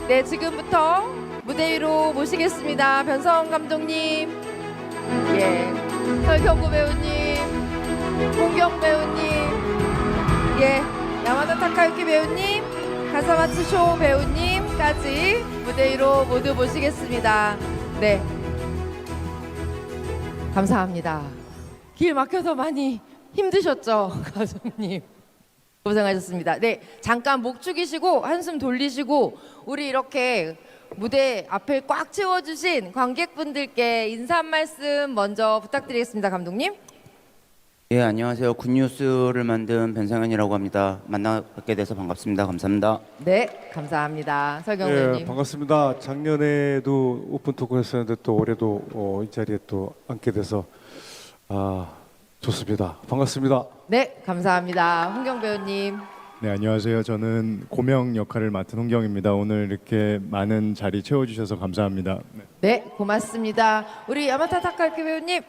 네, 지금부터 무대 위로 모시겠습니다. 변성원 감독님, 예, 설경구 배우님, 홍경 배우님, 예, 야마다 타카유키 배우님, 가사마츠 쇼 배우님까지 무대 위로 모두 모시겠습니다. 네, 감사합니다. 길 막혀서 많이 힘드셨죠, 가수님? 고생하셨습니다. 네, 잠깐 목 축이시고 한숨 돌리시고 우리 이렇게 무대 앞을 꽉 채워주신 관객분들께 인사 한 말씀 먼저 부탁드리겠습니다, 감독님. 예, 안녕하세요. 굿뉴스를 만든 변상현이라고 합니다. 만나 뵙게 돼서 반갑습니다. 감사합니다. 네, 감사합니다. 설경 예, 배우님. 반갑습니다. 작년에도 오픈 토크 했었는데 또 올해도 이 자리에 또 앉게 돼서 좋습니다. 반갑습니다. 네, 감사합니다. 홍경 배우님. 네, 안녕하세요. 저는 고명 역할을 맡은 홍경입니다. 오늘 이렇게 많은 자리 채워주셔서 감사합니다. 네. 네, 고맙습니다. 우리 야마타 타카유키 배우님.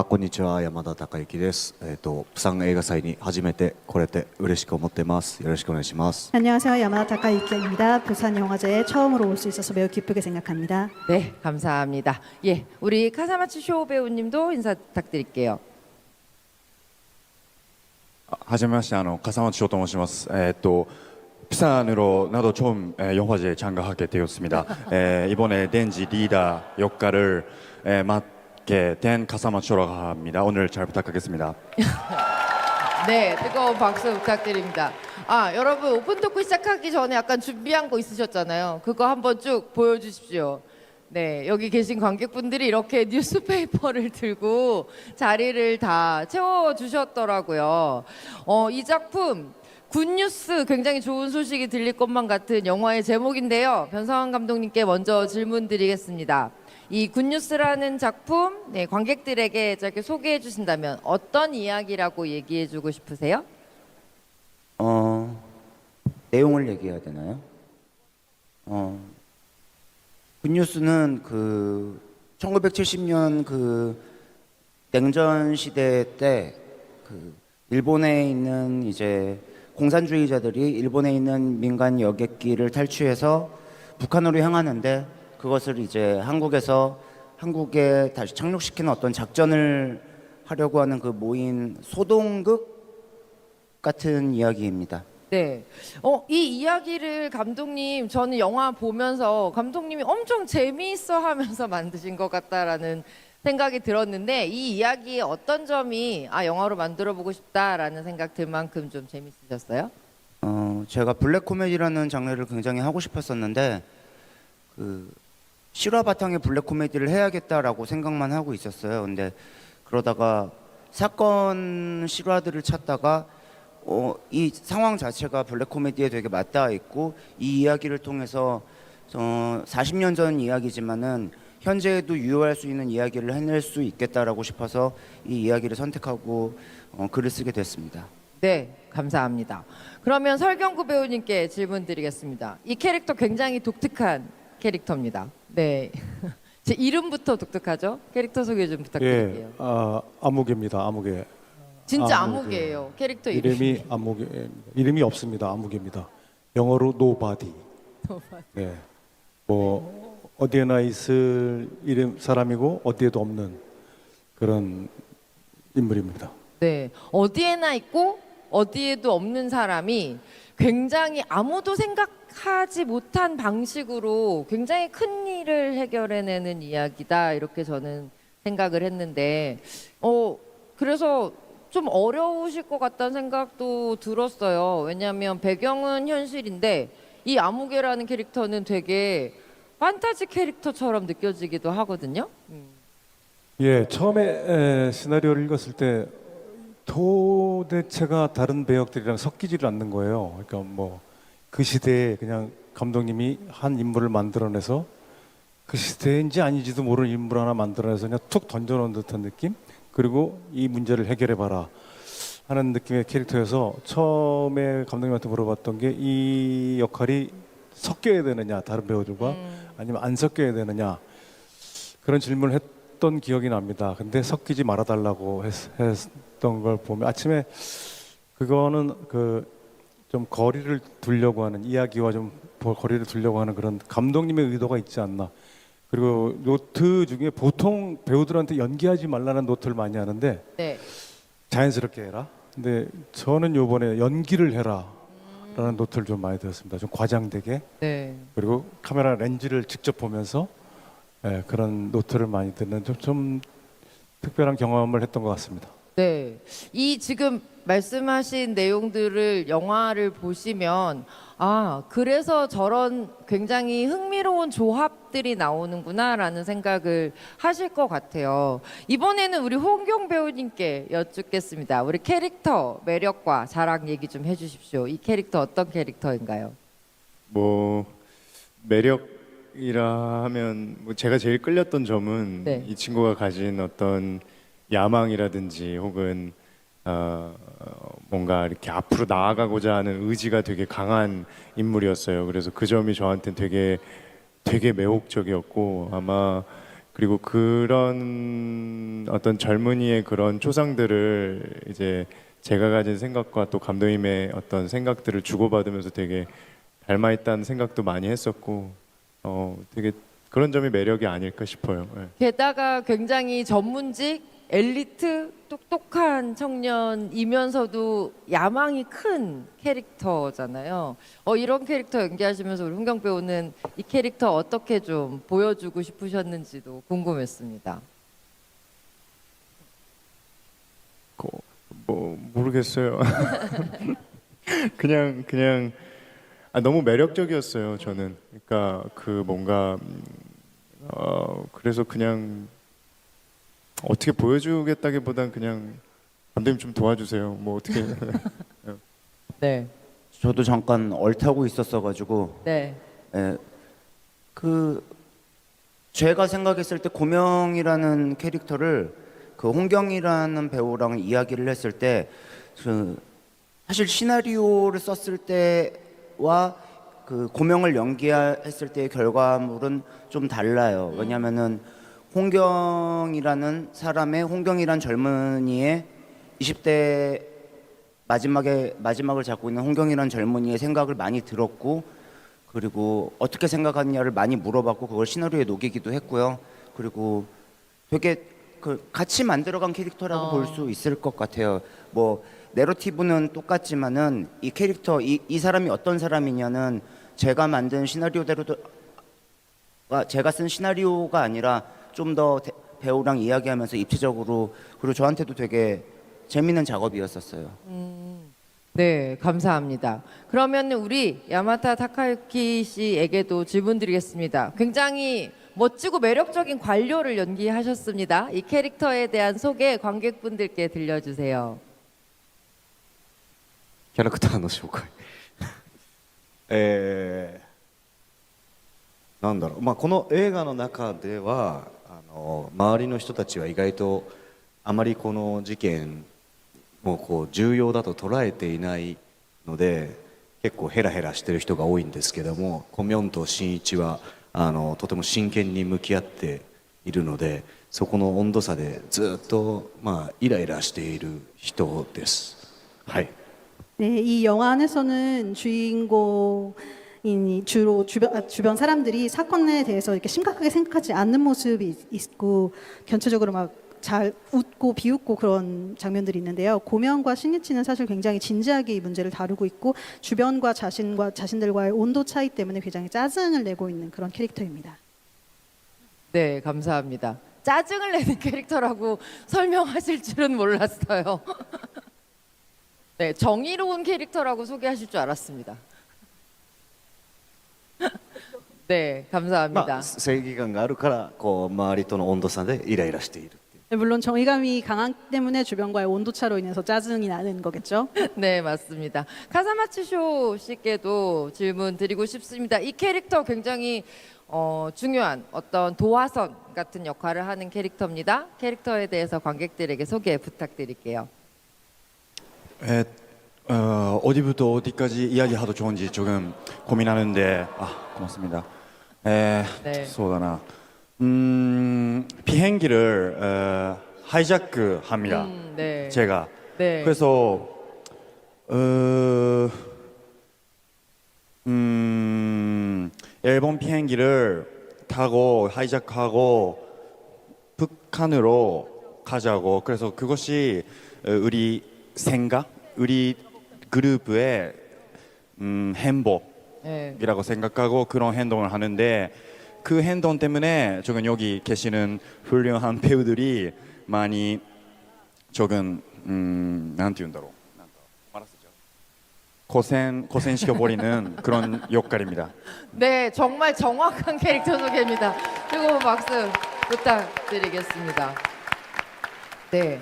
こんにちは、山田孝之です。釜山映画祭に初めて来れて嬉しく思ってます。よろしくお願いします。 안녕하세요. 야마다 타카유키입니다. 부산 영화제에 처음으로 올 수 있어서 매우 기쁘게 생각합니다. 네, 감사합니다. 예, 우리 카사마츠 쇼 배우님도 인사 부탁드릴게요. はじめまして、笠松翔と申します。부산으로 나도 처음 영화제에 참가하게 되었습니다. 이번에 댄지 리더 역할을 맡게 된 가사마초라고 합니다. 오늘 잘 부탁하겠습니다. 네, 뜨거운 박수 부탁드립니다. 여러분 오픈 토크 시작하기 전에 약간 준비한 거 있으셨잖아요. 그거 한번 쭉 보여주십시오. 네, 여기 계신 관객분들이 이렇게 뉴스페이퍼를 들고 자리를 다 채워주셨더라고요. 이 작품 굿뉴스, 굉장히 좋은 소식이 들릴 것만 같은 영화의 제목인데요. 변성환 감독님께 먼저 질문 드리겠습니다. 이 굿뉴스라는 작품, 네, 관객들에게 짧게 소개해 주신다면 어떤 이야기라고 얘기해 주고 싶으세요? 내용을 얘기해야 되나요? 굿뉴스는 1970년 냉전 시대 때 일본에 있는 이제 공산주의자들이 일본에 있는 민간 여객기를 탈취해서 북한으로 향하는데 그것을 이제 한국에 다시 착륙시키는 어떤 작전을 하려고 하는 그 모인 소동극 같은 이야기입니다. 네. 이 이야기를 감독님, 저는 영화 보면서 감독님이 엄청 재미있어 하면서 만드신 것 같다라는 생각이 들었는데 이 이야기의 어떤 점이 영화로 만들어 보고 싶다라는 생각 들 만큼 좀 재밌으셨어요? 제가 블랙 코미디라는 장르를 굉장히 하고 싶었었는데 실화 바탕의 블랙 코미디를 해야겠다라고 생각만 하고 있었어요. 근데 그러다가 사건 실화들을 찾다가 이 상황 자체가 블랙 코미디에 되게 맞닿아 있고 이 이야기를 통해서 40년 전 이야기지만은 현재에도 유효할 수 있는 이야기를 해낼 수 있겠다라고 싶어서 이 이야기를 선택하고 글을 쓰게 됐습니다. 네, 감사합니다. 그러면 설경구 배우님께 질문 드리겠습니다. 이 캐릭터 굉장히 독특한 캐릭터입니다. 네, 제 이름부터 독특하죠? 캐릭터 소개 좀 부탁드릴게요. 예, 아무개입니다. 아무개. 진짜 아무개예요. 캐릭터 이름이 아무개. 이름이 없습니다. 아무개입니다. 영어로 nobody. 네, 뭐 어디에나 있을 사람이고 어디에도 없는 그런 인물입니다. 네, 어디에나 있고 어디에도 없는 사람이 굉장히 아무도 생각하지 못한 방식으로 굉장히 큰 일을 해결해내는 이야기다 이렇게 저는 생각을 했는데 그래서 좀 어려우실 것 같다는 생각도 들었어요. 왜냐하면 배경은 현실인데 이 아무개라는 캐릭터는 되게 판타지 캐릭터처럼 느껴지기도 하거든요. 예, 처음에 시나리오를 읽었을 때 도대체가 다른 배역들이랑 섞이지를 않는 거예요. 그러니까 뭐 그 시대에 그냥 감독님이 한 인물을 만들어내서 그 시대인지 아닌지도 모르는 인물 하나 만들어내서 그냥 툭 던져놓은 듯한 느낌? 그리고 이 문제를 해결해봐라 하는 느낌의 캐릭터여서 처음에 감독님한테 물어봤던 게 이 역할이 섞여야 되느냐 다른 배우들과 아니면 안 섞여야 되느냐 그런 질문을 했던 기억이 납니다. 근데 섞이지 말아달라고 했던 걸 보면 아침에 그거는 좀 거리를 두려고 하는 이야기와 좀 거리를 두려고 하는 그런 감독님의 의도가 있지 않나. 그리고 노트 중에 보통 배우들한테 연기하지 말라는 노트를 많이 하는데 네. 자연스럽게 해라. 근데 저는 요번에 연기를 해라라는 노트를 좀 많이 들었습니다. 좀 과장되게. 네. 그리고 카메라 렌즈를 직접 보면서 그런 노트를 많이 듣는 좀 특별한 경험을 했던 것 같습니다. 네. 이 지금 말씀하신 내용들을 영화를 보시면 아, 그래서 저런 굉장히 흥미로운 조합들이 나오는구나라는 생각을 하실 것 같아요. 이번에는 우리 홍경 배우님께 여쭙겠습니다. 우리 캐릭터 매력과 자랑 얘기 좀 해주십시오. 이 캐릭터 어떤 캐릭터인가요? 뭐 매력이라 하면 뭐 제가 제일 끌렸던 점은 네. 이 친구가 가진 어떤 야망이라든지 혹은 뭔가 이렇게 앞으로 나아가고자 하는 의지가 되게 강한 인물이었어요. 그래서 그 점이 저한테는 되게 매혹적이었고 아마 그리고 그런 어떤 젊은이의 그런 초상들을 이제 제가 가진 생각과 또 감독님의 어떤 생각들을 주고받으면서 되게 닮아있다는 생각도 많이 했었고 되게 그런 점이 매력이 아닐까 싶어요. 네. 게다가 굉장히 전문직, 엘리트, 똑똑한 청년이면서도 야망이 큰 캐릭터잖아요. 이런 캐릭터 연기하시면서 우리 홍경 배우는 이 캐릭터 어떻게 좀 보여주고 싶으셨는지도 궁금했습니다. 뭐 모르겠어요. 그냥 너무 매력적이었어요. 저는 그러니까 그 뭔가 그래서 그냥 어떻게 보여주겠다기보단 그냥 감독님 좀 도와주세요. 뭐 어떻게 네, 저도 잠깐 얼타고 있었어가지고 네, 그 제가 생각했을 때 고명이라는 캐릭터를 그 홍경이라는 배우랑 이야기를 했을 때 사실 시나리오를 썼을 때와 그 고명을 연기했을 때의 결과물은 좀 달라요. 왜냐면은 홍경이라는 사람의 홍경이란 젊은이의 20대 마지막을 잡고 있는 홍경이란 젊은이의 생각을 많이 들었고 그리고 어떻게 생각하느냐를 많이 물어봤고 그걸 시나리오에 녹이기도 했고요. 그리고 되게 그 같이 만들어간 캐릭터라고 볼 수 있을 것 같아요. 뭐 내러티브는 똑같지만은 이 캐릭터 이 사람이 어떤 사람이냐는 제가 만든 시나리오대로도 제가 쓴 시나리오가 아니라 좀 더 배우랑 이야기하면서 입체적으로 그리고 저한테도 되게 재밌는 작업이었었어요. 네, 감사합니다. 그러면 우리 야마타 타카유키 씨에게도 질문 드리겠습니다. 굉장히 멋지고 매력적인 관료를 연기하셨습니다. 이 캐릭터에 대한 소개 관객분들께 들려주세요. キャラクターの紹介なんだろう、まあ、この映画の中では周りの人たちは意外とあまりこの事件もこう重要だと捉えていないので結構ヘラヘラしてる人が多いんですけどもコミョンと新一はとても真剣に向き合っているのでそこの温度差でずっと、まあ、イライラしている人です。はい。 네, 이 영화 안에서는 주인공이 주로 주변 사람들이 사건에 대해서 이렇게 심각하게 생각하지 않는 모습이 있고 전체적으로 막 잘 웃고 비웃고 그런 장면들이 있는데요. 고명과 신이치는 사실 굉장히 진지하게 이 문제를 다루고 있고 주변과 자신들과의 온도 차이 때문에 굉장히 짜증을 내고 있는 그런 캐릭터입니다. 네, 감사합니다. 짜증을 내는 캐릭터라고 설명하실 줄은 몰랐어요. 네, 정의로운 캐릭터라고 소개하실 줄 알았습니다. 네, ま 감사합니다. あ、正義感があるからこう周りとの温度差でイライラしている。 네, 물론 정의감이 강하기 때문에 주변과의 온도 차로 인해서 짜증이 나는 거겠죠. 네, 맞습니다. 카사마츠쇼 씨께도 질문 드리고 싶습니다. 이 캐릭터 굉장히 중요한 어떤 도화선 같은 역할을 하는 캐릭터입니다. 캐릭터에 대해서 관객들에게 소개 부탁드릴게요. 어디부터 어디까지 이야기하도 좋은지 조금 고민하는데 고맙습니다. 네. 소다나. 비행기를 하이자크합니다. 네. 제가. 네. 그래서 일본 비행기를 타고 하이잭하고 북한으로 가자고. 그래서 그것이 우리 생각, 우리 그룹의 행복이라고 네. 생각하고 그런 행동을 하는데, 그 행동 때문에 조금 여기 계시는 훌륭한 배우들이 많이 조금なんて言うんだろう. 고생시켜버리는 그런 역할입니다. 네, 정말 정확한 캐릭터 소개입니다. 뜨거운 박수 부탁드리겠습니다. 네,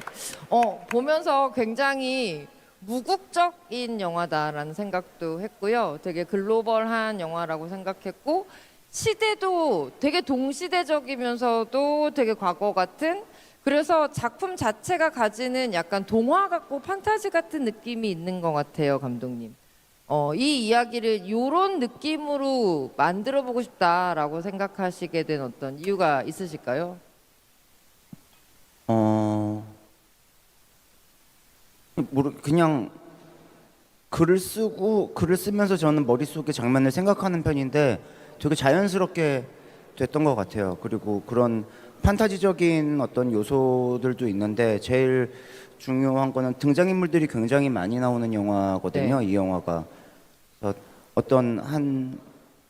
보면서 굉장히 무국적인 영화다라는 생각도 했고요. 되게 글로벌한 영화라고 생각했고, 시대도 되게 동시대적이면서도 되게 과거 같은, 그래서 작품 자체가 가지는 약간 동화 같고 판타지 같은 느낌이 있는 것 같아요, 감독님. 이 이야기를 이런 느낌으로 만들어 보고 싶다라고 생각하시게 된 어떤 이유가 있으실까요? 그냥 글을 쓰면서 저는 머릿속에 장면을 생각하는 편인데 되게 자연스럽게 됐던 것 같아요. 그리고 그런 판타지적인 어떤 요소들도 있는데 제일 중요한 거는 등장인물들이 굉장히 많이 나오는 영화거든요. 네. 이 영화가. 그래서 어떤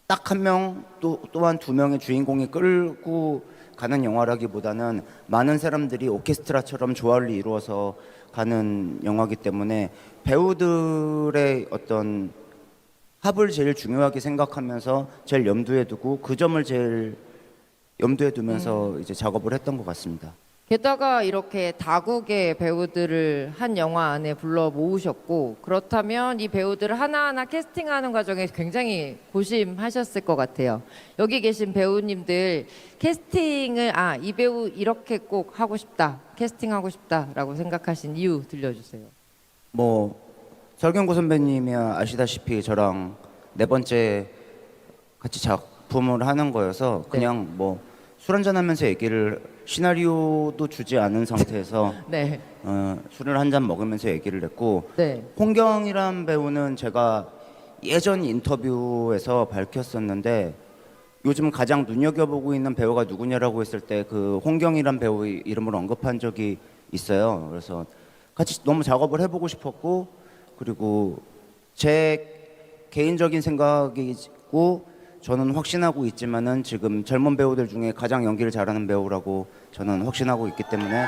딱 한 명 또한 두 명의 주인공이 끌고 가는 영화라기보다는 많은 사람들이 오케스트라처럼 조화를 이루어서 가는 영화이기 때문에 배우들의 어떤 합을 제일 중요하게 생각하면서 제일 염두에 두고 그 점을 제일 염두에 두면서 이제 작업을 했던 것 같습니다. 게다가 이렇게 다국의 배우들을 한 영화 안에 불러 모으셨고, 그렇다면 이 배우들을 하나하나 캐스팅하는 과정에 굉장히 고심하셨을 것 같아요. 여기 계신 배우님들 캐스팅을 이 배우 이렇게 꼭 하고 싶다, 캐스팅하고 싶다라고 생각하신 이유 들려주세요. 뭐 설경구 선배님이 아시다시피 저랑 네 번째 같이 작품을 하는 거여서 그냥 뭐 술 한잔하면서 얘기를, 시나리오도 주지 않은 상태에서 네, 술을 한 잔 먹으면서 얘기를 했고, 네, 홍경이란 배우는 제가 예전 인터뷰에서 밝혔었는데 요즘 가장 눈여겨보고 있는 배우가 누구냐라고 했을 때 그 홍경이란 배우 이름을 언급한 적이 있어요. 그래서 같이 너무 작업을 해보고 싶었고, 그리고 제 개인적인 생각이고 저는 확신하고 있지만은 지금 젊은 배우들 중에 가장 연기를 잘하는 배우라고 저는 확신하고 있기 때문에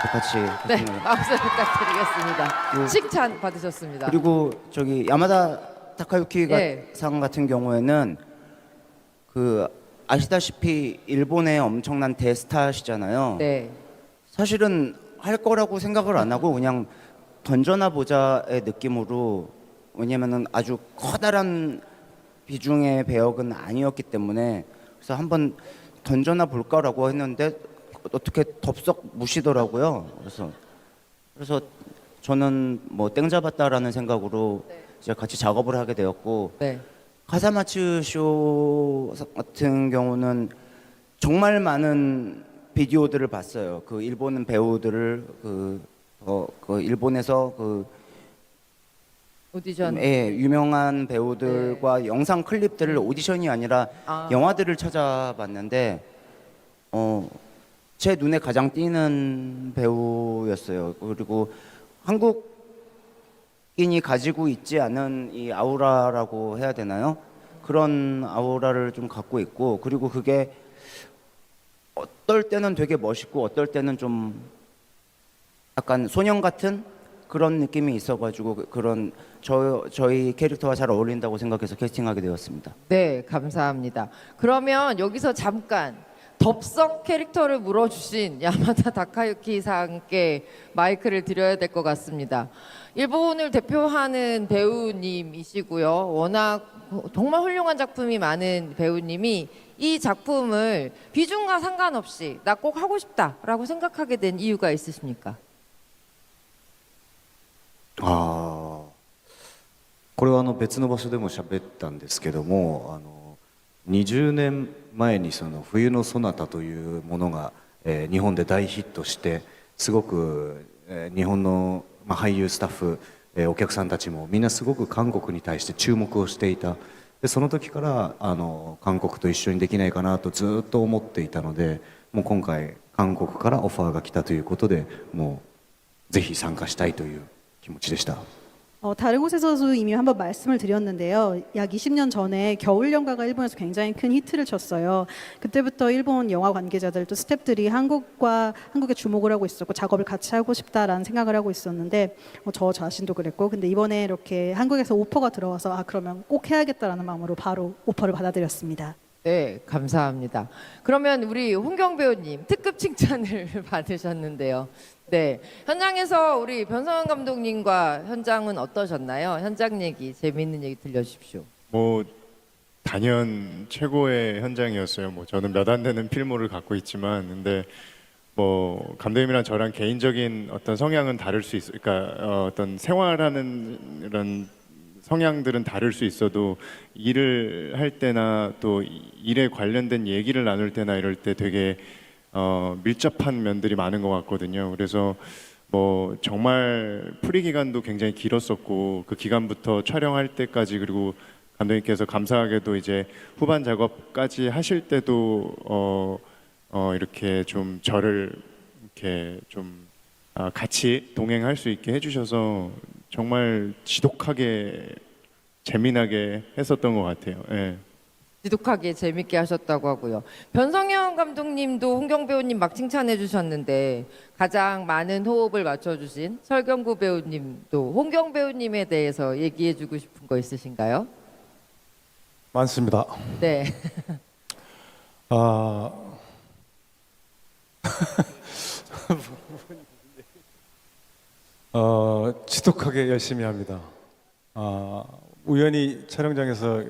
같이 네, 캐스팅을. 박수 부탁드리겠습니다. 그- 칭찬 받으셨습니다. 그리고 저기 야마다 타카유키 네. 상 같은 경우에는 그 아시다시피 일본의 엄청난 대스타시잖아요. 네, 사실은 할 거라고 생각을 안 하고 그냥 던져나 보자의 느낌으로, 왜냐면은 아주 커다란 비중의 배역은 아니었기 때문에 그래서 한번 던져나 볼까라고 했는데 어떻게 덥석 무시더라고요. 그래서 저는 뭐 땡 잡았다라는 생각으로 이제 같이 작업을 하게 되었고, 네, 카사마츠 쇼 같은 경우는 정말 많은 비디오들을 봤어요. 그 일본 배우들을 그 일본에서 오디션. 유명한 배우들과 영상 클립들을 오디션이 아니라 영화들을 찾아봤는데 제 눈에 가장 띄는 배우였어요. 그리고 한국인이 가지고 있지 않은 이 아우라라고 해야 되나요? 그런 아우라를 좀 갖고 있고, 그리고 그게 어떨 때는 되게 멋있고 어떨 때는 좀 약간 소년 같은 그런 느낌이 있어가지고 그런 저희 캐릭터와 잘 어울린다고 생각해서 캐스팅하게 되었습니다. 네, 감사합니다. 그러면 여기서 잠깐 덥석 캐릭터를 물어주신 야마다 다카유키 상께 마이크를 드려야 될 것 같습니다. 일본을 대표하는 배우님이시고요. 워낙 정말 훌륭한 작품이 많은 배우님이 이 작품을 비중과 상관없이 나 꼭 하고 싶다라고 생각하게 된 이유가 있으십니까? これは別の場所でも喋ったんですけども、20年前にその冬のソナタというものが、日本で大ヒットしてすごく、日本の、俳優スタッフ、お客さんたちもみんなすごく韓国に対して注目をしていた、でその時から韓国と一緒にできないかなとずっと思っていたので、もう今回韓国からオファーが来たということで、もうぜひ参加したいという気持ちでした。 다른 곳에서도 이미 한번 말씀을 드렸는데요. 약 20년 전에 겨울 연가가 일본에서 굉장히 큰 히트를 쳤어요. 그때부터 일본 영화 관계자들 또 스태프들이 한국에 주목을 하고 있었고 작업을 같이 하고 싶다라는 생각을 하고 있었는데 저 자신도 그랬고, 근데 이번에 이렇게 한국에서 오퍼가 들어와서 그러면 꼭 해야겠다라는 마음으로 바로 오퍼를 받아들였습니다. 네, 감사합니다. 그러면 우리 홍경 배우님 특급 칭찬을 받으셨는데요. 네, 현장에서 우리 변성현 감독님과 현장은 어떠셨나요? 현장 얘기, 재미있는 얘기 들려주십시오. 뭐 단연 최고의 현장이었어요. 뭐 저는 몇 안 되는 필모를 갖고 있지만, 근데 뭐 감독님이랑 저랑 개인적인 어떤 성향은 다를 수 있어. 그러니까 어떤 생활하는 이런 성향들은 다를 수 있어도 일을 할 때나 또 일에 관련된 얘기를 나눌 때나 이럴 때 되게 밀접한 면들이 많은 것 같거든요. 그래서 뭐 정말 프리 기간도 굉장히 길었었고, 그 기간부터 촬영할 때까지, 그리고 감독님께서 감사하게도 이제 후반 작업까지 하실 때도 이렇게 좀 저를 이렇게 좀 같이 동행할 수 있게 해주셔서 정말 지독하게 재미나게 했었던 것 같아요. 예. 지독하게 재밌게 하셨다고 하고요. 변성현 감독님도 홍경 배우님 막 칭찬해 주셨는데 가장 많은 호흡을 맞춰주신 설경구 배우님도 홍경 배우님에 대해서 얘기해 주고 싶은 거 있으신가요? 많습니다. 네. 지독하게 열심히 합니다. 우연히 촬영장에서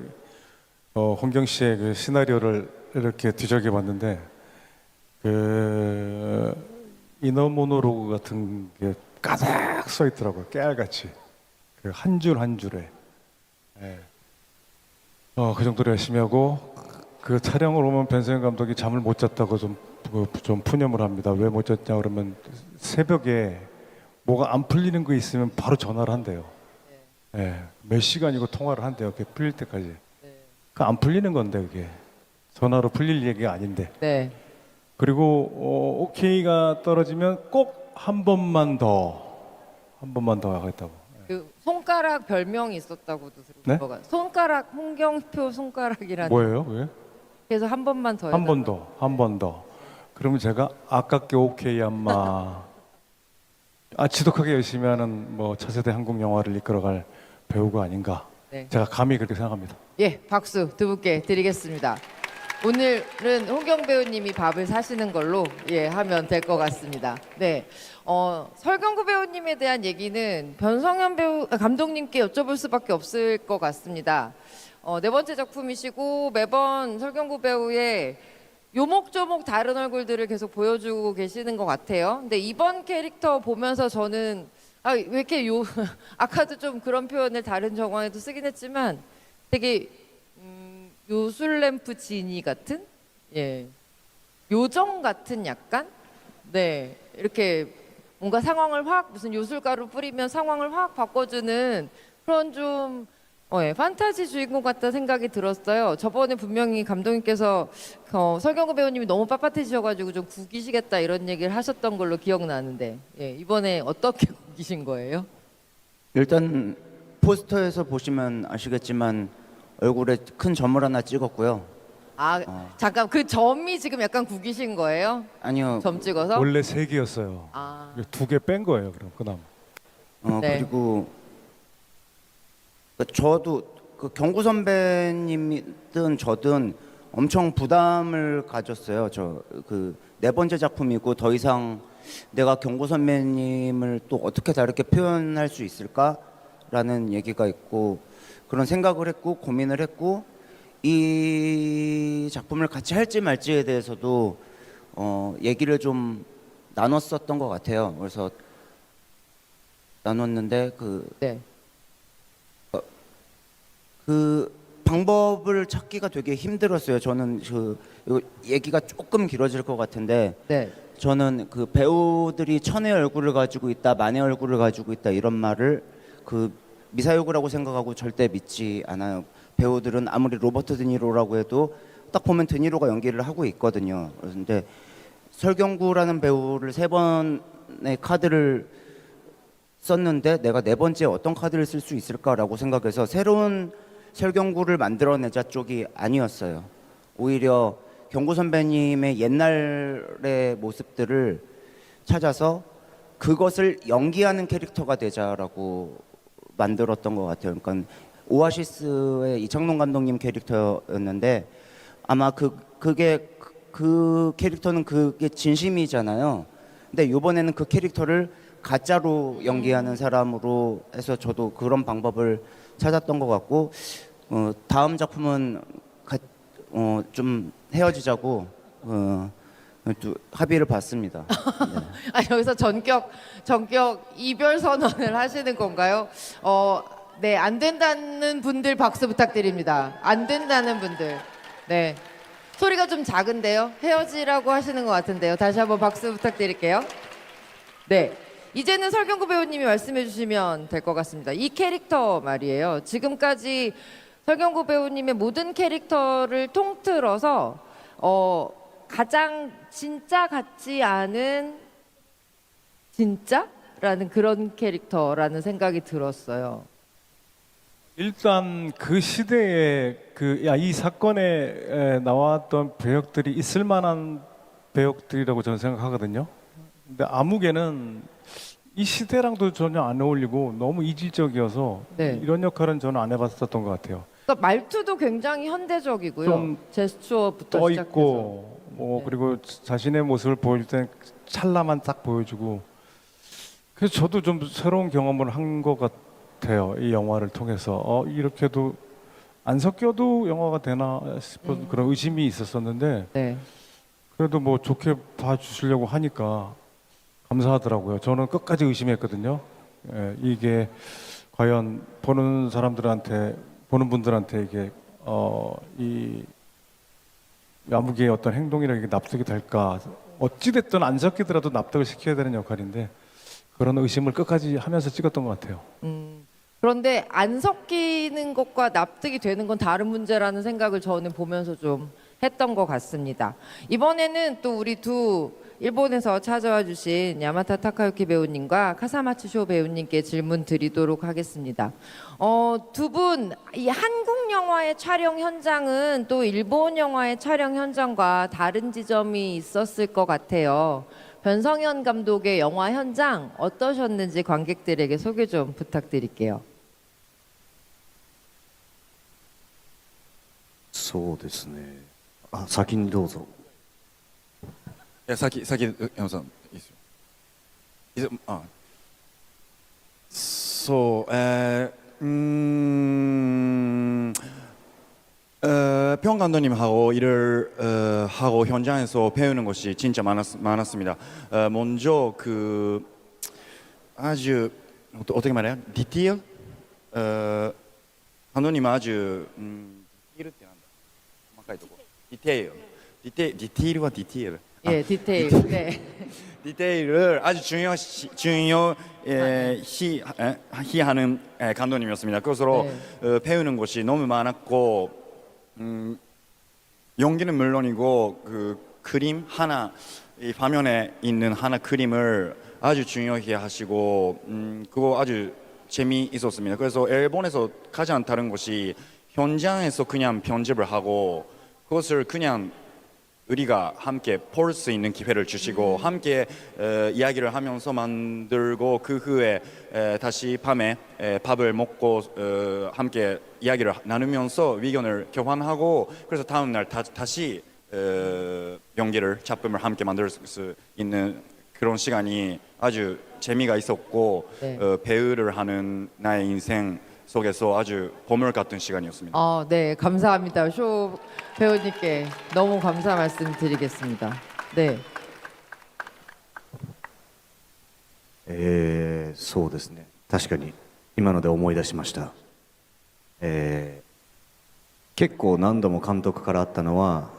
홍경 씨의 그 시나리오를 이렇게 뒤적여 봤는데 그 이너 모노로그 같은 게 가득 써 있더라고요. 깨알같이 그 한 줄 한 줄에. 예. 그 정도로 열심히 하고, 그 촬영을 오면 변성현 감독이 잠을 못 잤다고 좀 푸념을 합니다. 왜 못 잤냐 그러면 새벽에 뭐가 안 풀리는 거 있으면 바로 전화를 한대요. 예, 몇 시간이고 통화를 한대요. 그게 풀릴 때까지. 그 안 풀리는 건데 그게 전화로 풀릴 얘기가 아닌데. 네. 그리고 오케이가 떨어지면 꼭 한 번만 더 하겠다고. 그 손가락 별명이 있었다고도 들은 네? 거가. 손가락 홍경표 손가락이라는. 뭐예요? 왜? 그래서 한 번만 더. 한 번 더. 그러면 제가 아깝게 오케이 엄마. 지독하게 열심히 하는 뭐 차세대 한국 영화를 이끌어갈 배우가 아닌가. 네. 제가 감히 그렇게 생각합니다. 예, 박수 두 분께 드리겠습니다. 오늘은 홍경 배우님이 밥을 사시는 걸로 하면 될 것 같습니다. 네, 설경구 배우님에 대한 얘기는 변성현 감독님께 여쭤볼 수밖에 없을 것 같습니다. 네 번째 작품이시고 매번 설경구 배우의 요목조목 다른 얼굴들을 계속 보여주고 계시는 것 같아요. 근데 이번 캐릭터 보면서 저는 왜 이렇게 아까도 좀 그런 표현을 다른 정황에도 쓰긴 했지만 되게 요술램프 지니 같은, 요정 같은 약간, 네, 이렇게 뭔가 상황을 무슨 요술가루 뿌리면 상황을 확 바꿔주는 그런 좀 판타지 주인공 같다 생각이 들었어요. 저번에 분명히 감독님께서 설경구 배우님이 너무 빳빳해지셔가지고 좀 구기시겠다 이런 얘기를 하셨던 걸로 기억나는데 이번에 어떻게 구기신 거예요? 일단 포스터에서 보시면 아시겠지만 얼굴에 큰 점을 하나 찍었고요. 잠깐 그 점이 지금 약간 구기신 거예요? 아니요. 점 찍어서? 원래 3개였어요. 2개 뺀 거예요. 그럼 그다음. 네. 그리고 저도 그 경구 선배님이든 저든 엄청 부담을 가졌어요. 저 그 네 번째 작품이고 더 이상 내가 경구 선배님을 또 어떻게 다르게 표현할 수 있을까라는 얘기가 있고 그런 생각을 했고 고민을 했고 이 작품을 같이 할지 말지에 대해서도 얘기를 좀 나눴었던 것 같아요. 그래서 나눴는데 그 방법을 찾기가 되게 힘들었어요. 저는 이거 얘기가 조금 길어질 것 같은데 저는 그 배우들이 천의 얼굴을 가지고 있다, 만의 얼굴을 가지고 있다 이런 말을 그 미사여구라고 생각하고 절대 믿지 않아요. 배우들은 아무리 로버트 드니로라고 해도 딱 보면 드니로가 연기를 하고 있거든요. 그런데 설경구라는 배우를 3번의 카드를 썼는데 내가 4번째 어떤 카드를 쓸 수 있을까라고 생각해서 새로운 설경구를 만들어내자 쪽이 아니었어요. 오히려 경구 선배님의 옛날의 모습들을 찾아서 그것을 연기하는 캐릭터가 되자라고 만들었던 것 같아요. 그러니까 오아시스의 이창동 감독님 캐릭터였는데 아마 그 캐릭터는 그게 진심이잖아요. 근데 이번에는 그 캐릭터를 가짜로 연기하는 사람으로 해서 저도 그런 방법을 찾았던 것 같고 다음 작품은 좀 헤어지자고 또 합의를 봤습니다. 네. 아, 여기서 전격 이별 선언을 하시는 건가요? 네, 안 된다는 분들 박수 부탁드립니다. 안 된다는 분들. 네. 소리가 좀 작은데요. 헤어지라고 하시는 것 같은데요. 다시 한번 박수 부탁드릴게요. 네. 이제는 설경구 배우님이 말씀해 주시면 될 것 같습니다. 이 캐릭터 말이에요. 지금까지 설경구 배우님의 모든 캐릭터를 통틀어서 가장 진짜 같지 않은 진짜라는 그런 캐릭터라는 생각이 들었어요. 일단 그 시대에 이 사건에 나왔던 배역들이 있을 만한 배역들이라고 저는 생각하거든요. 근데 아무개는 이 시대랑도 전혀 안 어울리고 너무 이질적이어서 네. 이런 역할은 저는 안 해봤었던 것 같아요. 그러니까 말투도 굉장히 현대적이고요. 좀 제스처부터 떠 시작해서. 있고 네. 그리고 자신의 모습을 보여줄 땐 찰나만 딱 보여주고 그래서 저도 좀 새로운 경험을 한 것 같아요. 이 영화를 통해서 이렇게도 안 섞여도 영화가 되나 싶은 그런 의심이 있었었는데 네. 그래도 뭐 좋게 봐주시려고 하니까 감사하더라고요. 저는 끝까지 의심했거든요. 예, 이게 과연 보는 분들한테 이게 이 야무기의 어떤 행동이나 이게 납득이 될까? 어찌 됐든 안 섞이더라도 납득을 시켜야 되는 역할인데 그런 의심을 끝까지 하면서 찍었던 것 같아요. 그런데 안 섞이는 것과 납득이 되는 건 다른 문제라는 생각을 저는 보면서 좀 했던 것 같습니다. 이번에는 또 우리 두 일본에서 찾아와 주신 야마타 타카유키 배우님과 카사마츠 쇼 배우님께 질문 드리도록 하겠습니다. 두 분 이 한국 영화의 촬영 현장은 또 일본 영화의 촬영 현장과 다른 지점이 있었을 것 같아요. 변성현 감독의 영화 현장 어떠셨는지 관객들에게 소개 좀 부탁드릴게요. そうですね。先にどうぞ。いや先山本さんいいですよ。そう평 감독님하고 일을 하고 현장에서 배우는 것이 진짜 많았습니다. 먼저 아주 어떻게 말해요? 디테일? 감독님 아주 디테일ってなんだ? 細かいとこ. 디테일과 디테일. 예, 디테일. 네. 디테일을 아주 중요시하는 감독님이었습니다. 그것으로 배우는 것이 너무 많았고 연기는 물론이고 그 그림 하나 이 화면에 있는 하나 그림을 아주 중요히 하시고 그거 아주 재미있었습니다. 그래서 일본에서 가장 다른 것이 현장에서 그냥 편집을 하고 그것을 그냥 우리가 함께 볼 수 있는 기회를 주시고 함께 이야기를 하면서 만들고 그 후에 다시 밤에 밥을 먹고 함께 이야기를 나누면서 의견을 교환하고 그래서 다음 날 다시 연기를 작품을 함께 만들 수 있는 그런 시간이 아주 재미가 있었고 네. 배우를 하는 나의 인생 속에서 아주 보물 같은 시간이었습니다. 네, 감사합니다. 쇼 배우님께 너무 감사 말씀드리겠습니다. 네. そうですね。確かに今ので思い出しました。結構何度も監督からあったのは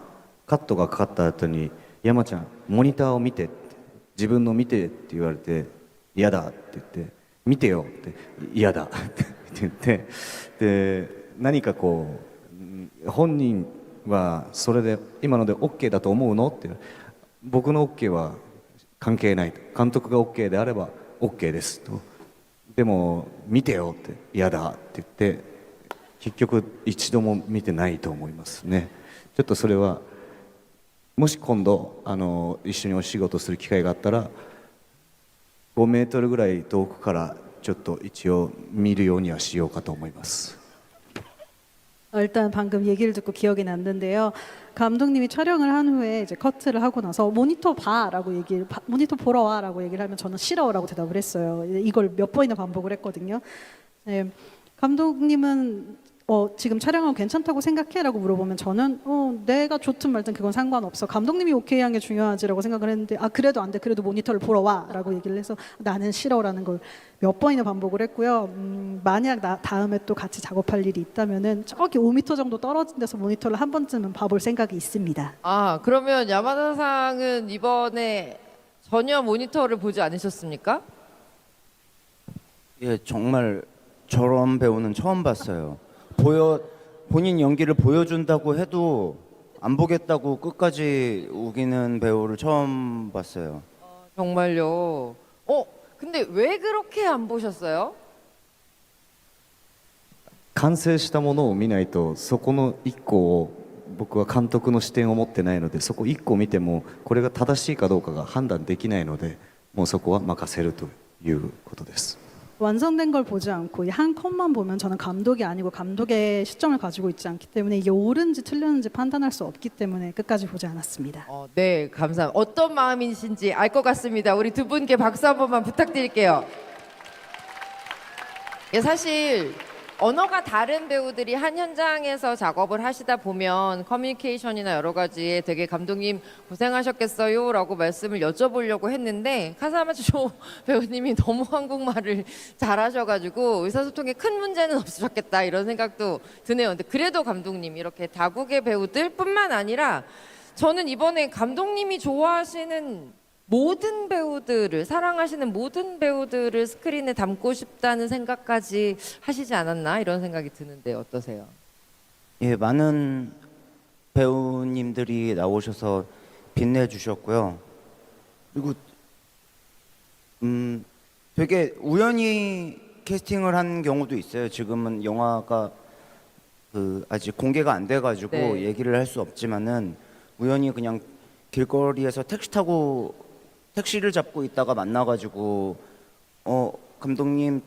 カットがかかった後に山ちゃんモニターを見てって自分の見てって言われて嫌だって言って見てよって嫌だって言ってで何かこう本人はそれで今ので OK だと思うのって僕の OK は関係ないと監督が OK であれば OK ですとでも見てよって嫌だって言って結局一度も見てないと思いますね。ちょっとそれはもし今度一緒にお仕事する機会があったら5メートルぐらい遠くからちょっと一応見るようにはしようかと思います。 일단 방금 얘기를 듣고 기억이 났는데요. 감독님이 촬영을 한 후에 이제 커트를 하고 나서 모니터 봐라고 모니터 보러 와라고 얘기를 하면 저는 싫어라고 대답을 했어요. 이걸 몇 번이나 반복을 했거든요. 네, 감독님은 지금 촬영은 괜찮다고 생각해라고 물어보면 저는 내가 좋든 말든 그건 상관없어. 감독님이 오케이 한 게 중요하지라고 생각을 했는데 그래도 안 돼. 그래도 모니터를 보러 와라고 얘기를 해서 나는 싫어라는 걸 몇 번이나 반복을 했고요. 만약 다음에 또 같이 작업할 일이 있다면은 저기 5m 정도 떨어진 데서 모니터를 한 번쯤은 봐볼 생각이 있습니다. 아, 그러면 야마다상은 이번에 전혀 모니터를 보지 않으셨습니까? 예, 정말 저런 배우는 처음 봤어요. 본인 연기를 보여준다고 해도 안 보겠다고 끝까지 우기는 배우를 처음 봤어요. 정말요. 근데 왜 그렇게 안 보셨어요? 完成したものを見ないとそこの1個を僕は監督の視点を持ってないのでそこ1個見てもこれが正しいかどうかが判断できないのでもうそこは任せるということです。 완성된 걸 보지 않고 이 한 컷만 보면 저는 감독이 아니고 감독의 시점을 가지고 있지 않기 때문에 이게 옳은지 틀렸는지 판단할 수 없기 때문에 끝까지 보지 않았습니다. 네, 감사합니다. 어떤 마음이신지 알 것 같습니다. 우리 두 분께 박수 한 번만 부탁드릴게요. 예, 사실 언어가 다른 배우들이 한 현장에서 작업을 하시다 보면 커뮤니케이션이나 여러 가지에 되게 감독님 고생하셨겠어요 라고 말씀을 여쭤보려고 했는데 카사마츠쇼 배우님이 너무 한국말을 잘하셔가지고 의사소통에 큰 문제는 없으셨겠다 이런 생각도 드네요. 근데 그래도 감독님 이렇게 다국의 배우들 뿐만 아니라 저는 이번에 감독님이 좋아하시는 모든 배우들을 사랑하시는 모든 배우들을 스크린에 담고 싶다는 생각까지 하시지 않았나 이런 생각이 드는데 어떠세요? 예, 많은 배우님들이 나오셔서 빛내주셨고요. 그리고 되게 우연히 캐스팅을 한 경우도 있어요. 지금은 영화가 아직 공개가 안 돼가지고 네. 얘기를 할 수 없지만은 우연히 그냥 길거리에서 택시를 잡고 있다가 만나가지고 감독님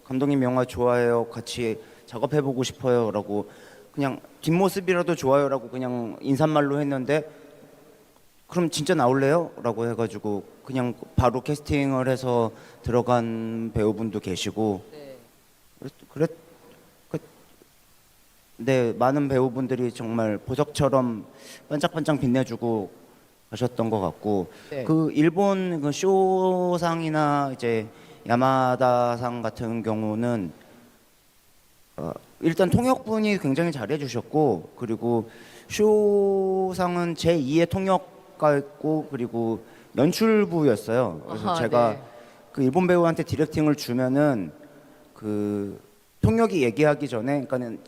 감독님 영화 좋아해요. 같이 작업해보고 싶어요라고 그냥 뒷모습이라도 좋아요라고 그냥 인사말로 했는데 그럼 진짜 나올래요?라고 해가지고 그냥 바로 캐스팅을 해서 들어간 배우분도 계시고 네, 많은 배우분들이 정말 보석처럼 반짝반짝 빛내주고 하셨던 것 같고 네. 그 일본 그 쇼상이나 이제 야마다상 같은 경우는 일단 통역분이 굉장히 잘해주셨고 그리고 쇼상은 제 2의 통역가였고 그리고 연출부였어요. 그래서 제가 네. 그 일본 배우한테 디렉팅을 주면은 그 통역이 얘기하기 전에 그러니까는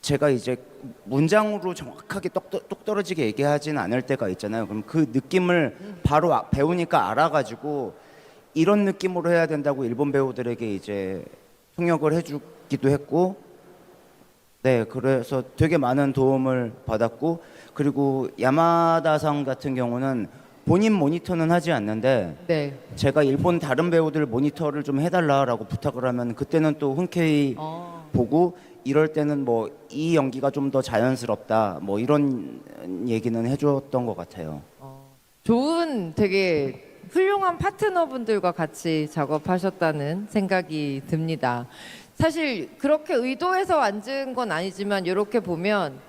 제가 이제 문장으로 정확하게 똑 떨어지게 얘기하지는 않을 때가 있잖아요. 그럼 그 느낌을 바로 배우니까 알아가지고 이런 느낌으로 해야 된다고 일본 배우들에게 이제 통역을 해주기도 했고, 네, 그래서 되게 많은 도움을 받았고, 그리고 야마다상 같은 경우는 본인 모니터는 하지 않는데 네. 제가 일본 다른 배우들 모니터를 좀 해달라라고 부탁을 하면 그때는 또 흔쾌히 보고 이럴 때는 뭐 이 연기가 좀 더 자연스럽다 뭐 이런 얘기는 해줬던 것 같아요. 좋은 되게 훌륭한 파트너분들과 같이 작업하셨다는 생각이 듭니다. 사실 그렇게 의도해서 앉은 건 아니지만 이렇게 보면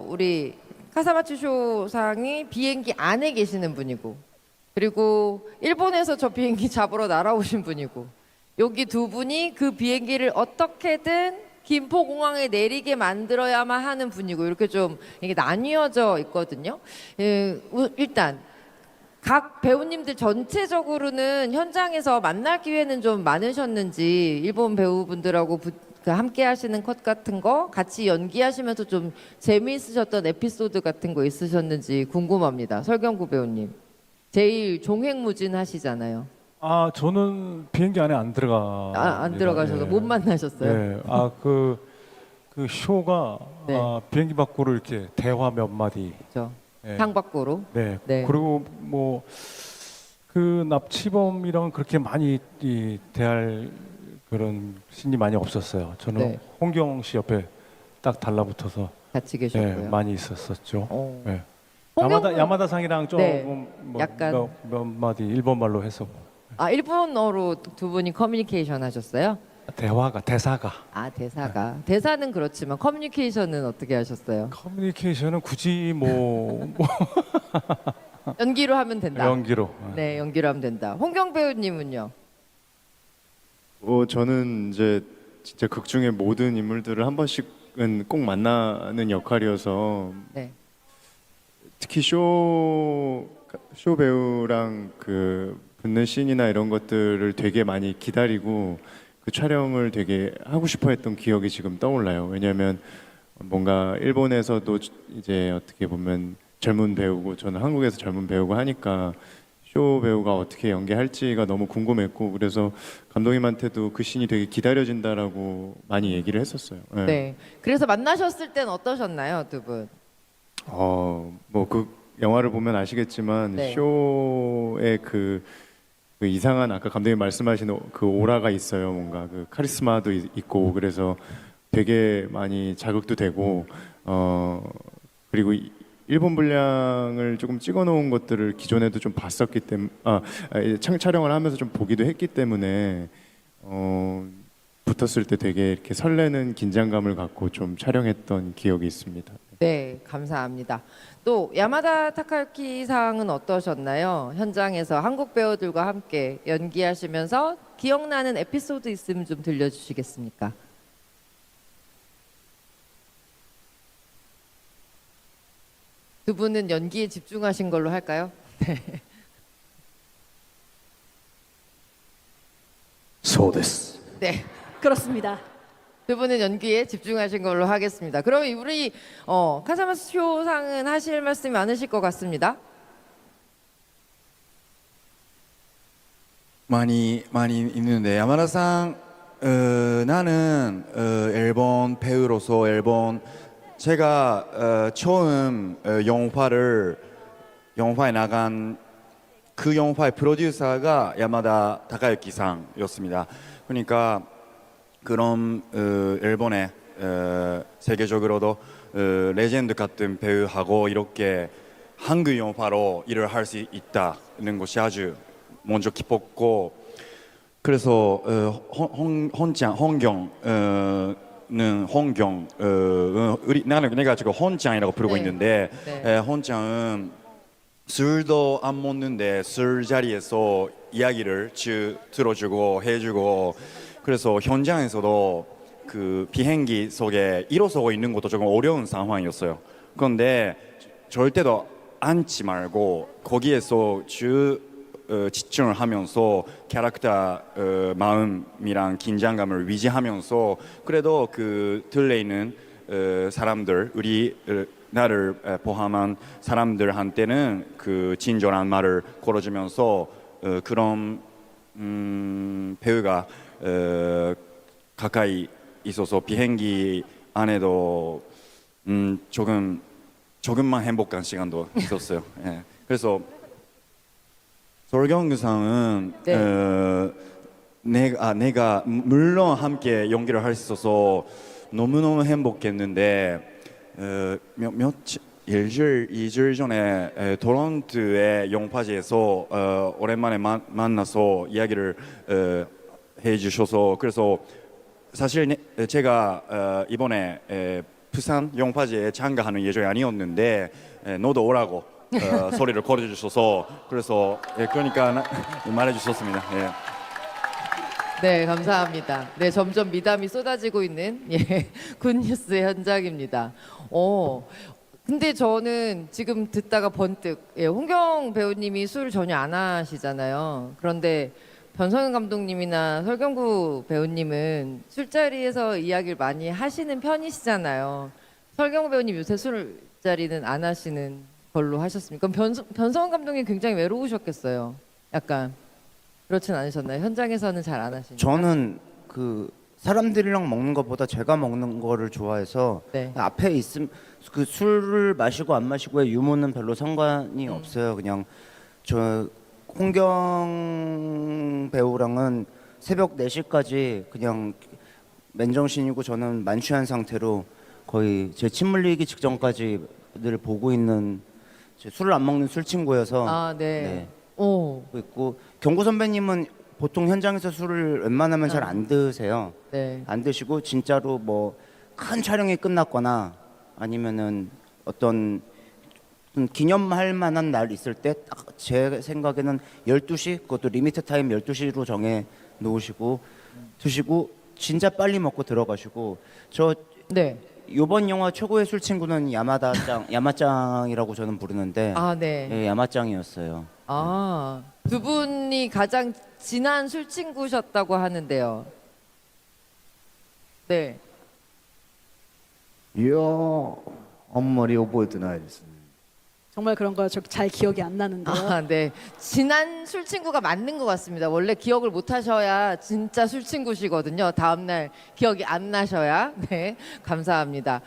우리 카사마츠쇼 상이 비행기 안에 계시는 분이고 그리고 일본에서 저 비행기 잡으러 날아오신 분이고 여기 두 분이 그 비행기를 어떻게든 김포공항에 내리게 만들어야만 하는 분이고 이렇게 좀 이게 나뉘어져 있거든요. 일단 각 배우님들 전체적으로는 현장에서 만날 기회는 좀 많으셨는지 일본 배우분들하고 함께 하시는 컷 같은 거 같이 연기하시면서 좀 재미있으셨던 에피소드 같은 거 있으셨는지 궁금합니다. 설경구 배우님. 제일 종횡무진 하시잖아요. 아 저는 비행기 안에 안 들어가. 안 들어가셔서 못 만나셨어요? 네. 아그 쇼가 네. 비행기 밖으로 이렇게 대화 몇 마디. 그렇죠. 네. 창밖으로. 네. 네. 그리고 뭐 그 납치범이랑 그렇게 많이 대할 그런 신이 많이 없었어요. 저는 네. 홍경 씨 옆에 딱 달라붙어서 같이 네, 계셨고요. 많이 있었었죠. 어. 네. 홍경은- 야마다상이랑 조금 네, 뭐 약간- 몇 마디 일본말로 했었고 아 일본어로 두 분이 커뮤니케이션 하셨어요? 대사가 아 대사가 대사는 그렇지만 커뮤니케이션은 어떻게 하셨어요? 커뮤니케이션은 굳이 뭐 연기로 하면 된다. 연기로 네, 연기로 하면 된다. 홍경 배우님은요? 저는 이제 진짜 극 중에 모든 인물들을 한 번씩은 꼭 만나는 역할이어서 네. 특히 쇼 배우랑 그 붙는 씬이나 이런 것들을 되게 많이 기다리고 그 촬영을 되게 하고 싶어 했던 기억이 지금 떠올라요. 왜냐하면 뭔가 일본에서도 이제 어떻게 보면 젊은 배우고 저는 한국에서 젊은 배우고 하니까 쇼 배우가 어떻게 연기할지가 너무 궁금했고 그래서 감독님한테도 그 씬이 되게 기다려진다라고 많이 얘기를 했었어요. 네. 네. 그래서 만나셨을 땐 어떠셨나요, 두 분? 뭐 그 영화를 보면 아시겠지만 네. 쇼의 그 이상한 아까 감독님 말씀하신 그 오라가 있어요. 뭔가 그 카리스마도 있고 그래서 되게 많이 자극도 되고 그리고 일본 분량을 조금 찍어놓은 것들을 기존에도 좀 봤었기 때문에 촬영을 하면서 좀 보기도 했기 때문에 붙었을 때 되게 이렇게 설레는 긴장감을 갖고 좀 촬영했던 기억이 있습니다. 네, 감사합니다. 또 야마다 타카유키 상은 어떠셨나요? 현장에서 한국 배우들과 함께 연기하시면서 기억나는 에피소드 있으면 좀 들려주시겠습니까? 두 분은 연기에 집중하신 걸로 할까요? 소데스. 네. 그렇습니다. 두 분은 연기에 집중하신 걸로 하겠습니다. 그럼 우리 카사마스 쇼상은 하실 말씀이 많으실 것 같습니다. 많이 있는데 야마다さん 나는 일본 배우로서 제가 처음 영화에 나간 그 영화의 프로듀서가 야마다 타카유키さん였습니다. 그러니까 그런 일본의 세계적으로도 레전드 같은 배우하고 이렇게 한국 영화로 일을 할 수 있다는 것이 아주 먼저 기뻤고 그래서 내가 지금 혼장이라고 부르고 네. 있는데 네. 혼장은 술도 안 먹는데 술자리에서 이야기를 들어주고 해주고 그래서 현장에서도 그 비행기 속에 일어서고 있는 것도 조금 어려운 상황이었어요. 그런데 절대도 앉지 말고 거기에서 집중을 하면서 캐릭터 마음이랑 긴장감을 유지하면서 그래도 그 들에 있는 사람들 나를 포함한 사람들한테는 그 친절한 말을 걸어주면서 그런 배우가 가까이 있어서 비행기 안에도 조금만 행복한 시간도 있었어요. 예. 그래서 설경구상은 내가 물론 함께 연기를 할 수 있어서 너무너무 행복했는데 이주일 전에 토론토의 영화제에서 오랜만에 만나서 이야기를 해주셔서 그래서 사실 제가 이번에 부산 영화제에 참가하는 예정이 아니었는데 너도 오라고 소리를 걸어주셔서 그래서 그러니까 말해주셨습니다. 예. 네, 감사합니다. 네, 점점 미담이 쏟아지고 있는 굿뉴스 현장입니다. 근데 저는 지금 듣다가 번뜩 홍경 배우님이 술 전혀 안 하시잖아요. 그런데 변성현 감독님이나 설경구 배우님은 술자리에서 이야기를 많이 하시는 편이시잖아요. 설경구 배우님 요새 술자리는 안 하시는 걸로 하셨습니까? 그럼 변성현 감독님 굉장히 외로우셨겠어요. 약간 그렇진 않으셨나요? 현장에서는 잘 안 하시니까. 저는 그 사람들이랑 먹는 것보다 제가 먹는 거를 좋아해서 네. 앞에 있음 그 술을 마시고 안 마시고의 유무는 별로 상관이 없어요. 그냥 저 홍경 배우랑은 새벽 4시까지 그냥 맨정신이고 저는 만취한 상태로 거의 제 침 흘리기 직전까지 늘 보고 있는 술을 안 먹는 술 친구여서 아, 네. 네. 오, 보고 있고 경구 선배님은 보통 현장에서 술을 웬만하면 잘 안 드세요. 네. 안 드시고 진짜로 뭐 큰 촬영이 끝났거나 아니면은 어떤 기념할 만한 날 있을 때 딱 제 생각에는 12시 그것도 리미트 타임 12시로 정해 놓으시고 드시고 진짜 빨리 먹고 들어가시고 저 네. 이번 영화 최고의 술 친구는 야마짱이라고 저는 부르는데 아, 네. 예, 야마짱이었어요. 아, 두 분이 가장 친한 술 친구셨다고 하는데요. 네. いやーあんまり覚えてないですね。 정말 그런 거 저 잘 기억이 안 나는데요. 아, 네. 친한 술 친구가 맞는 것 같습니다. 원래 기억을 못 하셔야 진짜 술 친구시거든요. 다음날 기억이 안 나셔야. 네. 감사합니다.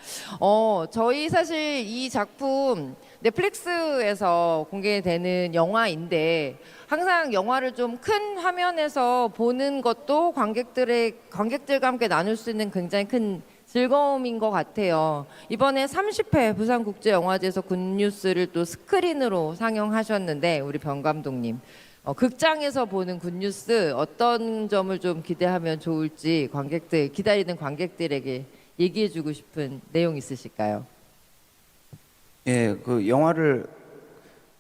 저희 사실 이 작품 넷플릭스에서 공개되는 영화인데 항상 영화를 좀 큰 화면에서 보는 것도 관객들과 함께 나눌 수 있는 굉장히 큰 즐거움인 것 같아요. 이번에 30회 부산국제영화제에서 굿뉴스를 또 스크린으로 상영하셨는데 우리 변 감독님 극장에서 보는 굿뉴스 어떤 점을 좀 기대하면 좋을지 기다리는 관객들에게 얘기해주고 싶은 내용 있으실까요? 예, 그 영화를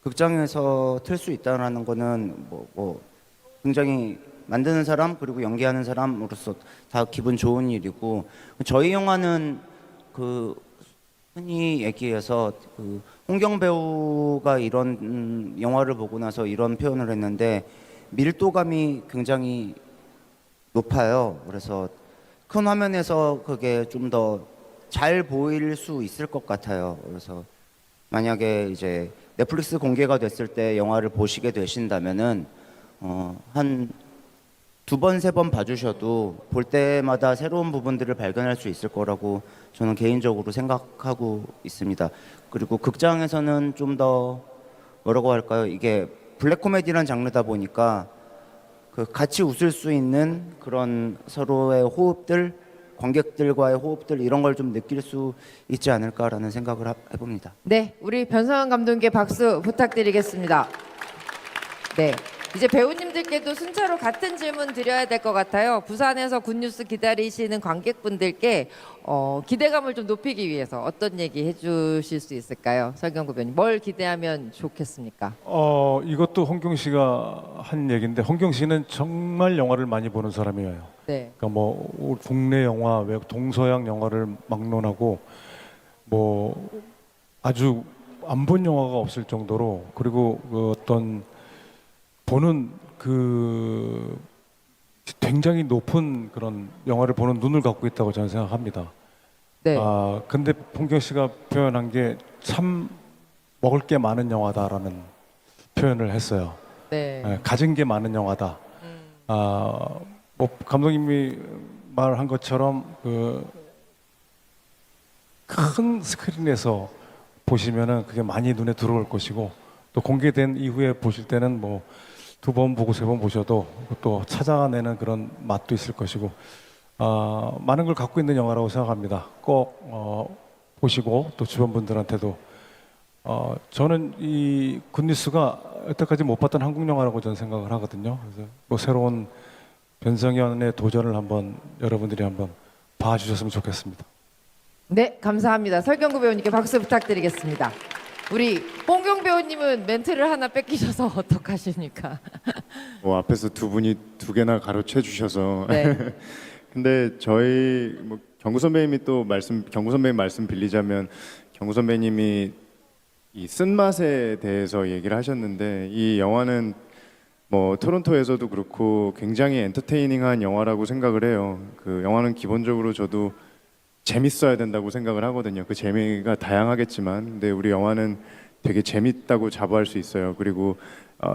극장에서 틀 수 있다는 거는 뭐 굉장히 만드는 사람 그리고 연기하는 사람으로서 다 기분 좋은 일이고 저희 영화는 그 흔히 얘기해서 그 홍경 배우가 이런 영화를 보고 나서 이런 표현을 했는데 밀도감이 굉장히 높아요. 그래서 큰 화면에서 그게 좀 더 잘 보일 수 있을 것 같아요. 그래서 만약에 이제 넷플릭스 공개가 됐을 때 영화를 보시게 되신다면은 한 2번, 3번 봐주셔도 볼 때마다 새로운 부분들을 발견할 수 있을 거라고 저는 개인적으로 생각하고 있습니다. 그리고 극장에서는 좀 더 뭐라고 할까요? 이게 블랙 코미디란 장르다 보니까 그 같이 웃을 수 있는 그런 서로의 호흡들, 관객들과의 호흡들 이런 걸 좀 느낄 수 있지 않을까라는 생각을 해봅니다. 네, 우리 변성현 감독님께 박수 부탁드리겠습니다. 네. 이제 배우님들께도 순차로 같은 질문 드려야 될 것 같아요. 부산에서 굿뉴스 기다리시는 관객분들께 기대감을 좀 높이기 위해서 어떤 얘기 해주실 수 있을까요? 설경구 배우님, 뭘 기대하면 좋겠습니까? 이것도 홍경 씨가 한 얘기인데 홍경 씨는 정말 영화를 많이 보는 사람이에요. 네, 그러니까 뭐 국내 영화, 외국 동서양 영화를 막론하고 뭐 아주 안 본 영화가 없을 정도로 그리고 그 어떤 보는 그 굉장히 높은 그런 영화를 보는 눈을 갖고 있다고 저는 생각합니다. 네, 근데 홍경 씨가 표현한 게 참 먹을 게 많은 영화다라는 표현을 했어요. 네, 가진 게 많은 영화다. 뭐 감독님이 말한 것처럼 그 큰 스크린에서 보시면은 그게 많이 눈에 들어올 것이고 또 공개된 이후에 보실 때는 뭐 2번 보고 3번 보셔도 또 찾아내는 그런 맛도 있을 것이고 많은 걸 갖고 있는 영화라고 생각합니다. 꼭 보시고 또 주변 분들한테도 저는 이 굿뉴스가 여태까지 못 봤던 한국 영화라고 저는 생각을 하거든요. 그래서 뭐 새로운 변성현의 도전을 한번 여러분들이 한번 봐주셨으면 좋겠습니다. 네, 감사합니다. 설경구 배우님께 박수 부탁드리겠습니다. 우리 홍경 배우님은 멘트를 하나 뺏기셔서 어떡하십니까? 앞에서 두 분이 2개나 가로채 주셔서 네. 근데 저희 뭐 경구 선배님 말씀 빌리자면 경구 선배님이 이 쓴맛에 대해서 얘기를 하셨는데 이 영화는 뭐 토론토에서도 그렇고 굉장히 엔터테이닝한 영화라고 생각을 해요. 그 영화는 기본적으로 저도 재밌어야 된다고 생각을 하거든요. 그 재미가 다양하겠지만, 근데 우리 영화는 되게 재밌다고 자부할 수 있어요. 그리고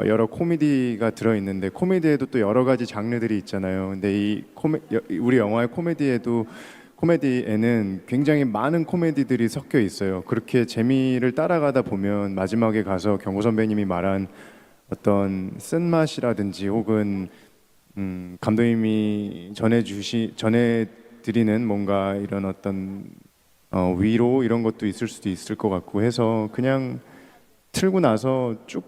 여러 코미디가 들어 있는데 코미디에도 또 여러 가지 장르들이 있잖아요. 근데 우리 영화의 코미디에는 굉장히 많은 코미디들이 섞여 있어요. 그렇게 재미를 따라가다 보면 마지막에 가서 경호 선배님이 말한 어떤 쓴맛이라든지 혹은 감독님이 전해드리는 뭔가 이런 어떤 위로 이런 것도 있을 수도 있을 것 같고 해서 그냥 틀고 나서 쭉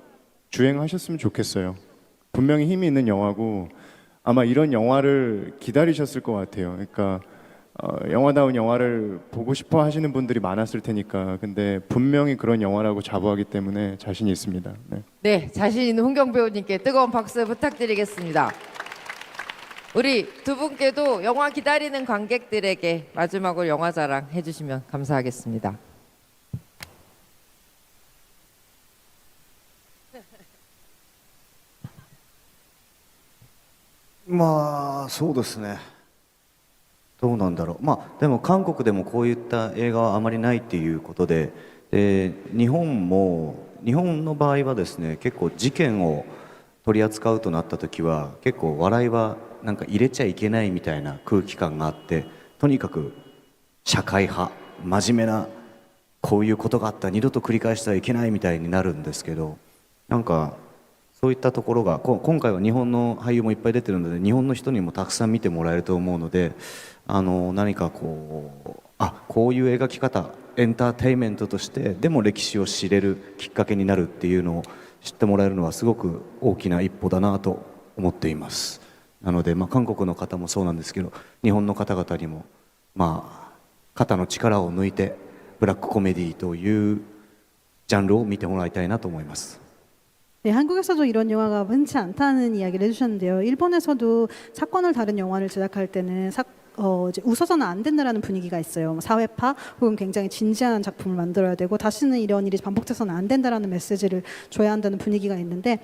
주행하셨으면 좋겠어요. 분명히 힘이 있는 영화고 아마 이런 영화를 기다리셨을 것 같아요. 그러니까 영화다운 영화를 보고 싶어 하시는 분들이 많았을 테니까. 근데 분명히 그런 영화라고 자부하기 때문에 자신이 있습니다. 네. 네, 자신 있는 홍경 배우님께 뜨거운 박수 부탁드리겠습니다. 우리 두 분께도 영화 기다리는 관객들에게 마지막으로 영화 자랑 해주시면 감사하겠습니다.まあそうですね、どうなんだろう。まあでも韓国でもこういった映画はあまりないっていうことで、日本の場合はですね、結構事件を取り扱うとなった時は結構笑いはなんか入れちゃいけないみたいな空気感があって、とにかく社会派、真面目な、こういうことがあったら二度と繰り返してはいけないみたいになるんですけど、なんかそういったところが今回は日本の俳優もいっぱい出てるので、日本の人にもたくさん見てもらえると思うので、何かこういう描き方、エンターテインメントとしてでも歴史を知れるきっかけになるっていうのを知ってもらえるのはすごく大きな一歩だなと思っています。なので、韓国の方もそうなんですけど、日本の方々にも肩の力を抜いてブラックコメディというジャンルを見てもらいたいなと思います。 네, 한국에서도 이런 영화가 흔치 않다는 이야기를 해주셨는데요. 일본에서도 사건을 다룬 영화를 제작할 때는 이제 웃어서는 안 된다라는 분위기가 있어요. 뭐 사회파 혹은 굉장히 진지한 작품을 만들어야 되고 다시는 이런 일이 반복돼서는 안 된다라는 메시지를 줘야 한다는 분위기가 있는데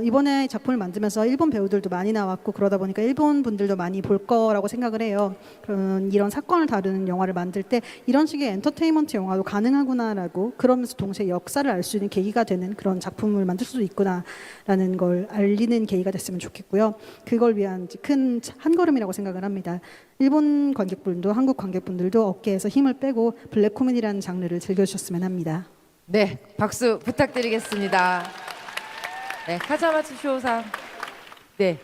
이번에 작품을 만들면서 일본 배우들도 많이 나왔고 그러다 보니까 일본 분들도 많이 볼 거라고 생각을 해요. 그런 이런 사건을 다루는 영화를 만들 때 이런 식의 엔터테인먼트 영화도 가능하구나라고, 그러면서 동시에 역사를 알 수 있는 계기가 되는 그런 작품을 만들 수도 있구나라는 걸 알리는 계기가 됐으면 좋겠고요. 그걸 위한 큰 한걸음이라고 생각을 합니다. 일본 관객분도 한국 관객분들도 어깨에서 힘을 빼고 블랙 코미디라는 장르를 즐겨주셨으면 합니다. 네, 박수 부탁드리겠습니다. 네, 카자마츠 쇼상. 네.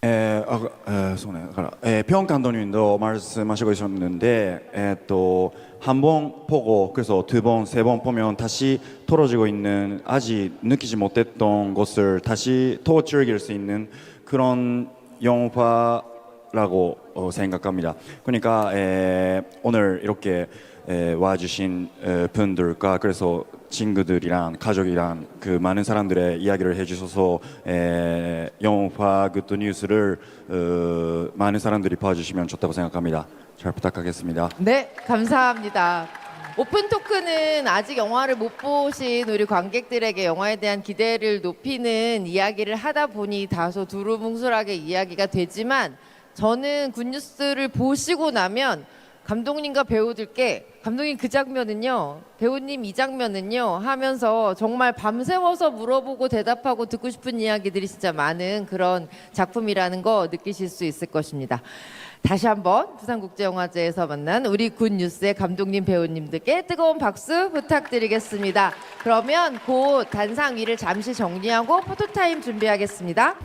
そうね、だから、평감독님도 말씀하시고 있었는데, 한 번 보고 그래서 두 번, 세 번 보면 다시 떨어지고 있는 아직 느끼지 못했던 것을 다시 더 즐길 수 있는 그런 영화라고 생각합니다. 그러니까 오늘 이렇게 와주신 분들과 그래서 친구들이랑 가족이랑 그 많은 사람들의 이야기를 해주셔서 영화 굿드 뉴스를 많은 사람들이 봐주시면 좋다고 생각합니다. 잘 부탁하겠습니다. 네, 감사합니다. 오픈 토크는 아직 영화를 못 보신 우리 관객들에게 영화에 대한 기대를 높이는 이야기를 하다 보니 다소 두루뭉술하게 이야기가 되지만, 저는 굿뉴스를 보시고 나면 감독님과 배우들께 감독님 그 장면은요, 배우님 이 장면은요 하면서 정말 밤새워서 물어보고 대답하고 듣고 싶은 이야기들이 진짜 많은 그런 작품이라는 거 느끼실 수 있을 것입니다. 다시 한번 부산국제영화제에서 만난 우리 굿뉴스의 감독님 배우님들께 뜨거운 박수 부탁드리겠습니다. 그러면 곧 단상 위를 잠시 정리하고 포토타임 준비하겠습니다.